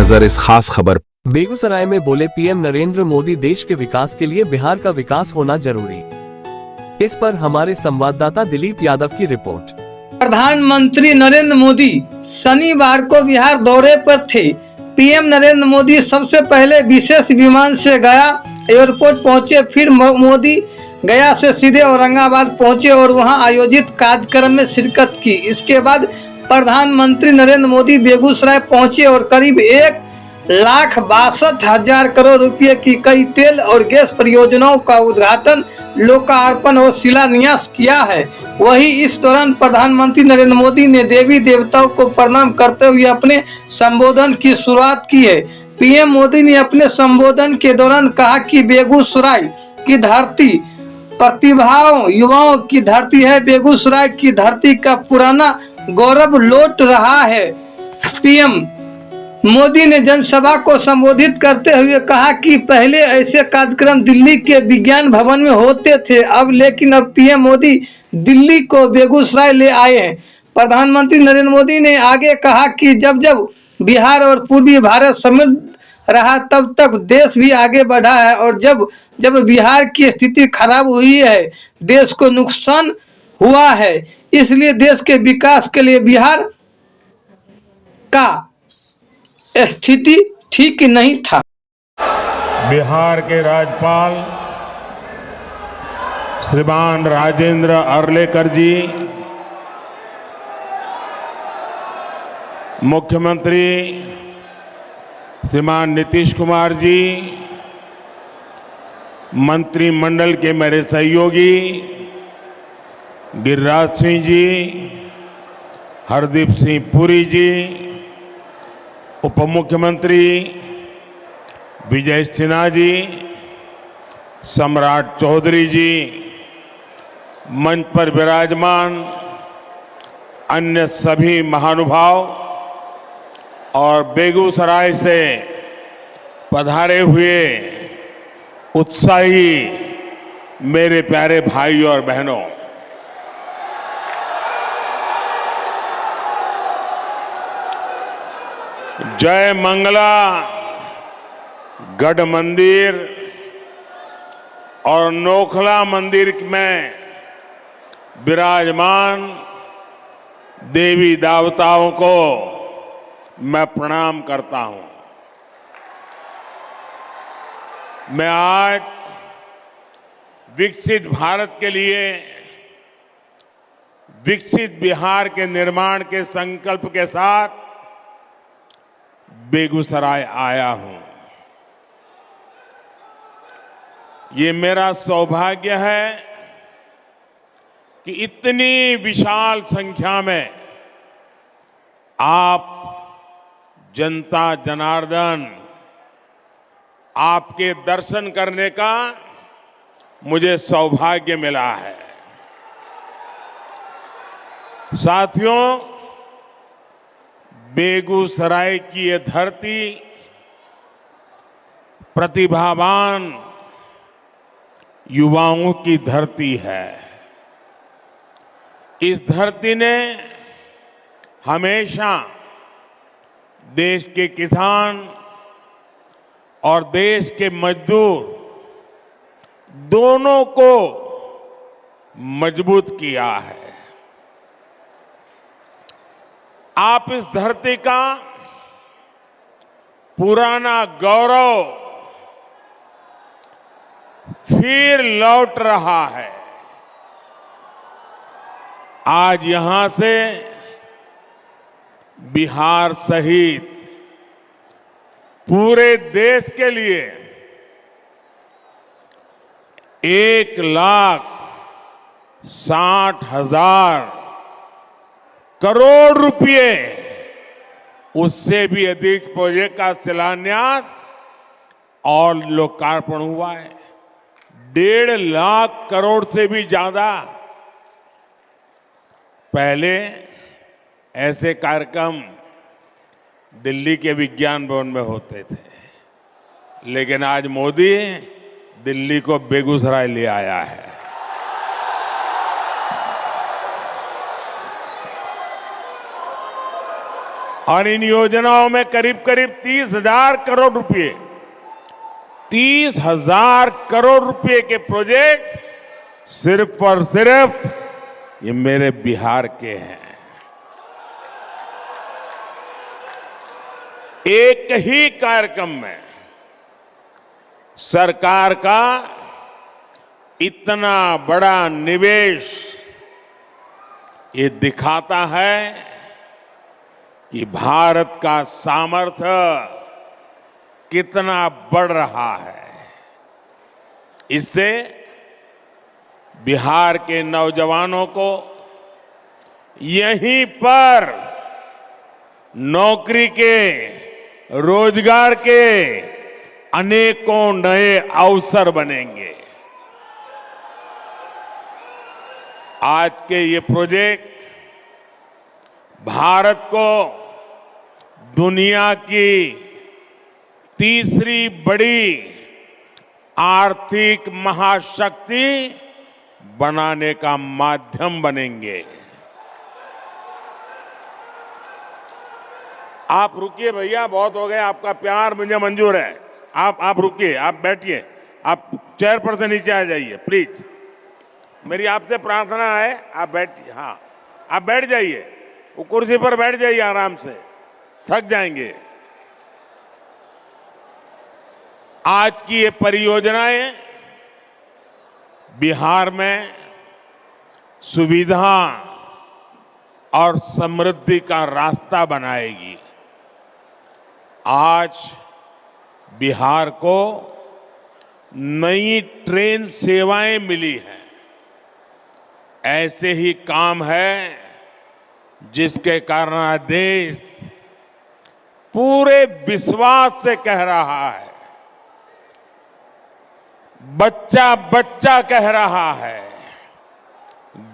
नजर इस खास खबर। बेगूसराय में बोले पीएम नरेंद्र मोदी, देश के विकास के लिए बिहार का विकास होना जरूरी। इस पर हमारे संवाददाता दिलीप यादव की रिपोर्ट। प्रधानमंत्री नरेंद्र मोदी शनिवार को बिहार दौरे पर थे। पीएम नरेंद्र मोदी सबसे पहले विशेष विमान से गया एयरपोर्ट पहुंचे, फिर मोदी गया से सीधे औरंगाबाद पहुंचे और वहां आयोजित कार्यक्रम में शिरकत की। इसके बाद प्रधानमंत्री नरेंद्र मोदी बेगूसराय पहुंचे और करीब 1,62,000 करोड़ रुपए की कई तेल और गैस परियोजनाओं का उद्घाटन, लोकार्पण और शिलान्यास किया है। वहीं इस दौरान प्रधानमंत्री नरेंद्र मोदी ने देवी देवताओं को प्रणाम करते हुए अपने संबोधन की शुरुआत की है। पीएम मोदी ने अपने संबोधन के दौरान कहा कि बेगूसराय की धरती प्रतिभाओं युवाओं की धरती है। बेगूसराय की धरती का पुराना गौरव लौट रहा है। पीएम मोदी ने जनसभा को संबोधित करते हुए कहा कि पहले ऐसे कार्यक्रम दिल्ली के विज्ञान भवन में होते थे, लेकिन अब पीएम मोदी दिल्ली को बेगूसराय ले आए हैं। प्रधानमंत्री नरेंद्र मोदी ने आगे कहा कि जब जब बिहार और पूर्वी भारत समृद्ध रहा तब तक देश भी आगे बढ़ा है, और जब जब बिहार की स्थिति खराब हुई है, देश को नुकसान हुआ है। इसलिए देश के विकास के लिए बिहार का स्थिति ठीक नहीं था। बिहार के राज्यपाल श्रीमान राजेंद्र अर्लेकर जी, मुख्यमंत्री श्रीमान नीतीश कुमार जी, मंत्रिमंडल के मेरे सहयोगी गिरिराज सिंह जी, हरदीप सिंह पुरी जी, उप मुख्यमंत्री विजय सिन्हा जी, सम्राट चौधरी जी, मंच पर विराजमान अन्य सभी महानुभाव और बेगूसराय से पधारे हुए उत्साही मेरे प्यारे भाई और बहनों, जय मंगला गढ़ मंदिर और नोखला मंदिर में विराजमान देवी देवताओं को मैं प्रणाम करता हूं। मैं आज विकसित भारत के लिए विकसित बिहार के निर्माण के संकल्प के साथ बेगूसराय आया हूं। ये मेरा सौभाग्य है कि इतनी विशाल संख्या में आप जनता जनार्दन आपके दर्शन करने का मुझे सौभाग्य मिला है। साथियों, बेगूसराय की ये धरती प्रतिभावान युवाओं की धरती है। इस धरती ने हमेशा देश के किसान और देश के मजदूर दोनों को मजबूत किया है। आप इस धरती का पुराना गौरव फिर लौट रहा है। आज यहां से बिहार सहित पूरे देश के लिए 1,60,000 करोड़ रुपए, उससे भी अधिक प्रोजेक्ट का शिलान्यास और लोकार्पण हुआ है। 1.5 लाख करोड़ से भी ज्यादा। पहले ऐसे कार्यक्रम दिल्ली के विज्ञान भवन में होते थे, लेकिन आज मोदी दिल्ली को बेगूसराय ले आया है। और इन योजनाओं में करीब करीब 30,000 करोड़ रुपए 30,000 करोड़ रुपए के प्रोजेक्ट सिर्फ और सिर्फ ये मेरे बिहार के हैं। एक ही कार्यक्रम में सरकार का इतना बड़ा निवेश ये दिखाता है कि भारत का सामर्थ्य कितना बढ़ रहा है। इससे बिहार के नौजवानों को यहीं पर नौकरी के, रोजगार के अनेकों नए अवसर बनेंगे। आज के ये प्रोजेक्ट भारत को दुनिया की तीसरी बड़ी आर्थिक महाशक्ति बनाने का माध्यम बनेंगे। आप रुकिए भैया, बहुत हो गए, आपका प्यार मुझे मंजूर है। आप रुकिए, आप बैठिए, आप चेयर पर से नीचे आ जाइए प्लीज। मेरी आपसे प्रार्थना है, आप बैठिए। हाँ, आप बैठ जाइए, वो कुर्सी पर बैठ जाइए आराम से, थक जाएंगे। आज की ये परियोजनाएं बिहार में सुविधा और समृद्धि का रास्ता बनाएगी। आज बिहार को नई ट्रेन सेवाएं मिली हैं। ऐसे ही काम है जिसके कारण देश पूरे विश्वास से कह रहा है, बच्चा बच्चा कह रहा है,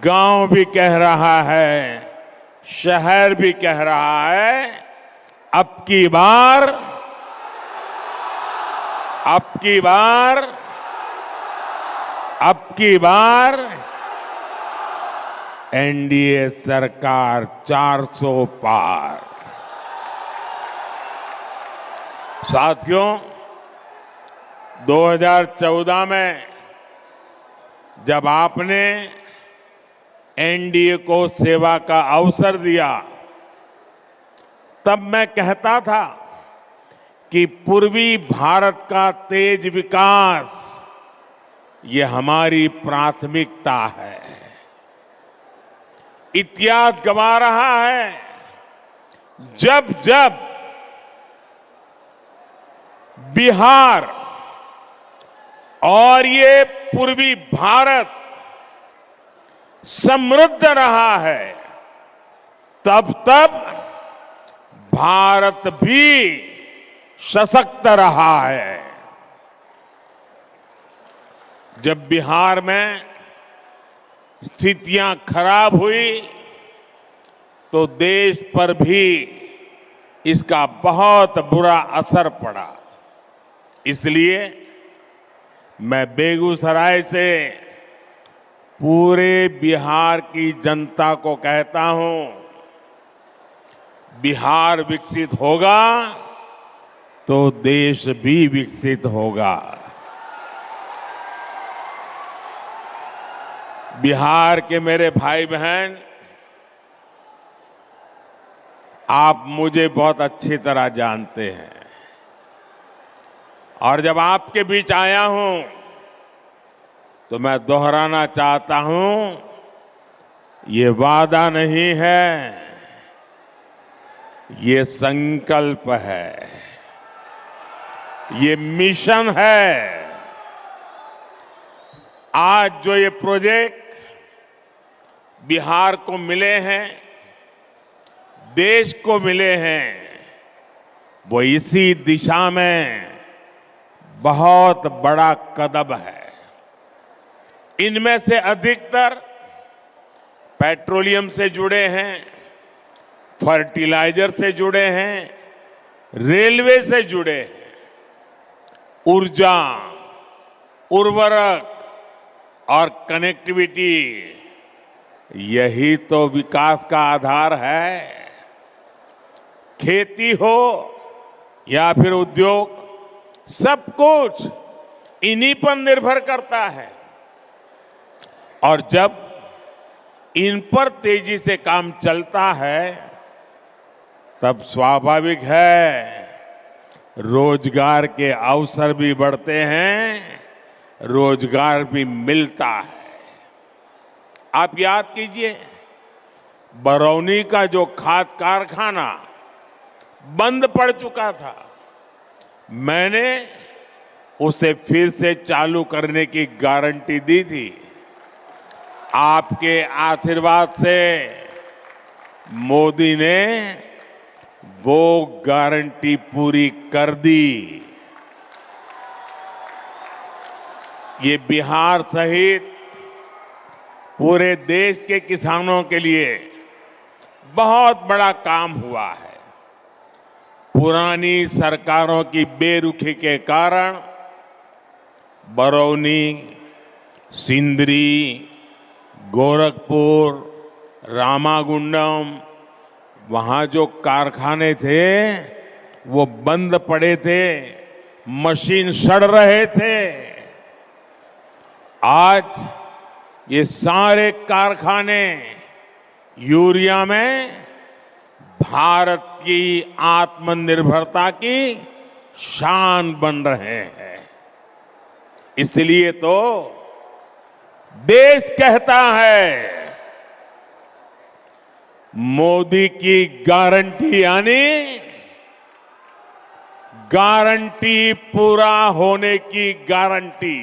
गांव भी कह रहा है, शहर भी कह रहा है, अब की बार एनडीए सरकार 400 पार। साथियों, 2014 में जब आपने एनडीए को सेवा का अवसर दिया, तब मैं कहता था कि पूर्वी भारत का तेज विकास ये हमारी प्राथमिकता है। इतिहास गवा रहा है, जब जब बिहार और ये पूर्वी भारत समृद्ध रहा है, तब तब भारत भी सशक्त रहा है। जब बिहार में स्थितियां खराब हुई तो देश पर भी इसका बहुत बुरा असर पड़ा। इसलिए मैं बेगूसराय से पूरे बिहार की जनता को कहता हूं, बिहार विकसित होगा तो देश भी विकसित होगा। बिहार के मेरे भाई बहन, आप मुझे बहुत अच्छी तरह जानते हैं और जब आपके बीच आया हूं तो मैं दोहराना चाहता हूं, ये वादा नहीं है, ये संकल्प है, ये मिशन है। आज जो ये प्रोजेक्ट बिहार को मिले हैं, देश को मिले हैं, वो इसी दिशा में बहुत बड़ा कदम है। इनमें से अधिकतर पेट्रोलियम से जुड़े हैं, फर्टिलाइजर से जुड़े हैं, रेलवे से जुड़े हैं, ऊर्जा, उर्वरक और कनेक्टिविटी, यही तो विकास का आधार है। खेती हो या फिर उद्योग, सब कुछ इन्हीं पर निर्भर करता है। और जब इन पर तेजी से काम चलता है तब स्वाभाविक है रोजगार के अवसर भी बढ़ते हैं, रोजगार भी मिलता है। आप याद कीजिए, बरौनी का जो खाद कारखाना बंद पड़ चुका था, मैंने उसे फिर से चालू करने की गारंटी दी थी। आपके आशीर्वाद से मोदी ने वो गारंटी पूरी कर दी। ये बिहार सहित पूरे देश के किसानों के लिए बहुत बड़ा काम हुआ है। पुरानी सरकारों की बेरुखी के कारण बरौनी, सिंदरी, गोरखपुर, रामागुंडम, वहां जो कारखाने थे वो बंद पड़े थे, मशीन सड़ रहे थे। आज ये सारे कारखाने यूरिया में भारत की आत्मनिर्भरता की शान बन रहे हैं। इसलिए तो देश कहता है मोदी की गारंटी यानी गारंटी पूरा होने की गारंटी।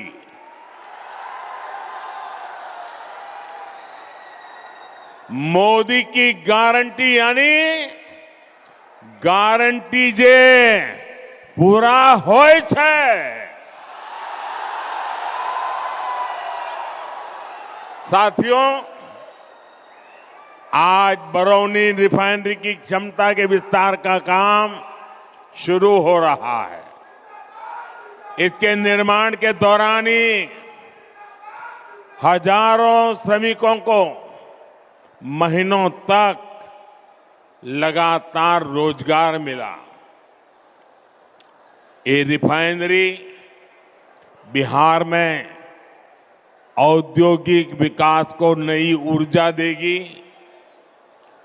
मोदी की गारंटी यानी गारंटी जे पूरा होय छे। साथियों, आज बरौनी रिफाइनरी की क्षमता के विस्तार का काम शुरू हो रहा है। इसके निर्माण के दौरान ही हजारों श्रमिकों को महीनों तक लगातार रोजगार मिला। ये रिफाइनरी बिहार में औद्योगिक विकास को नई ऊर्जा देगी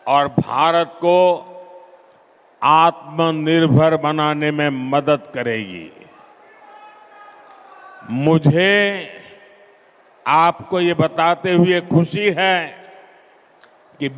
और भारत को आत्मनिर्भर बनाने में मदद करेगी। मुझे आपको ये बताते हुए खुशी है कि